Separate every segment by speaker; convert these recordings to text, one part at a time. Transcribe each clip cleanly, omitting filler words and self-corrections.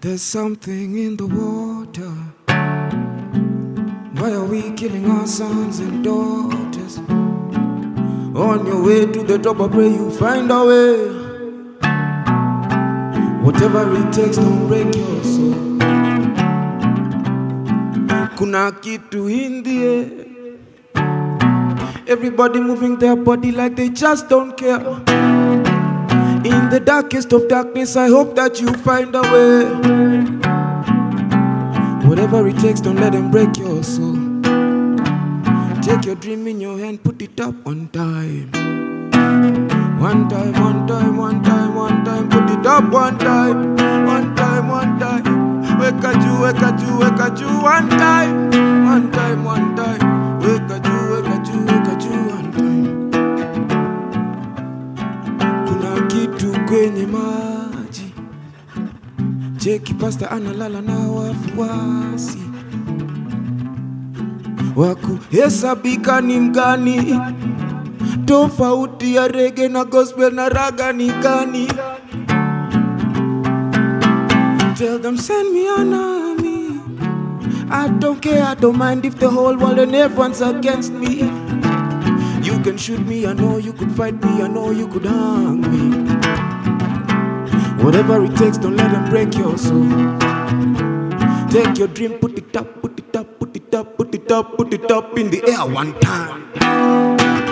Speaker 1: There's something in the water. Why are we killing our sons and daughters? On your way to the top, I pray you find a way. Whatever it takes, don't break your soul. Kuna kitu in the air. Everybody moving their body like they just don't care. In the darkest of darkness, I hope that you find a way. Whatever it takes, don't let them break your soul. Take your dream in your hand, put it up one time. One time, one time, one time, one time, put it up one time. One time, one time. Wake at you, wake at you, wake at you one time. One time, one time. Wake at you, wake at you, wake at you one time. Kuna kitu kwenye maji. Cheki pasta analala na wafuasi. Wakuhesabika ni mgani? Tofauti ya reggae na gospel na raga ni gani? Tell them send me an army. I don't care, I don't mind if the whole world and everyone's against me. You can shoot me, I know you could fight me, I know you could hang me. Whatever it takes, don't let them break your soul. Take your dream, put it up, put it up, put it up, put it up, put it up in the air one time.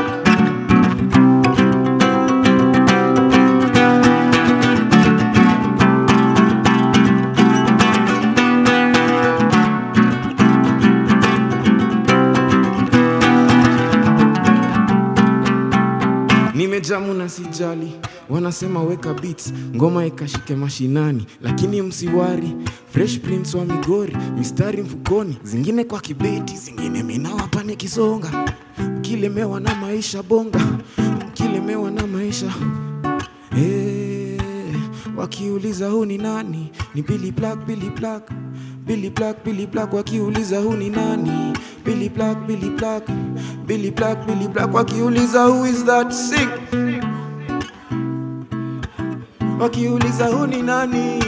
Speaker 1: Nimejamu na sijali, wanasema weka beats, ngoma ikashike mashinani. Lakini msiwari, Fresh Prince wa Migori, mistari mfukoni, zingine kwa kibeti, zingine minawapa nikisonga. Mkilemewa na maisha bonga, mkilemewa na maisha. Wakiuliza huu ni nani? Ni Billy Black, Billy Black, Billy Black, Billy Black. Wakiuliza huu ni nani? Billy Black, Billy Black, Billy Black, Billy Black. Wakiuliza who is that? Sing. Wakiuliza huu ni nani?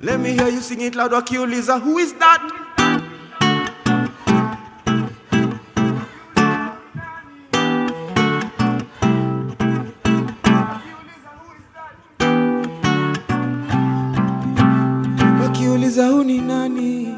Speaker 1: Let me hear you sing it loud. Wakiuliza who is that? Wakiuliza huu ni nani?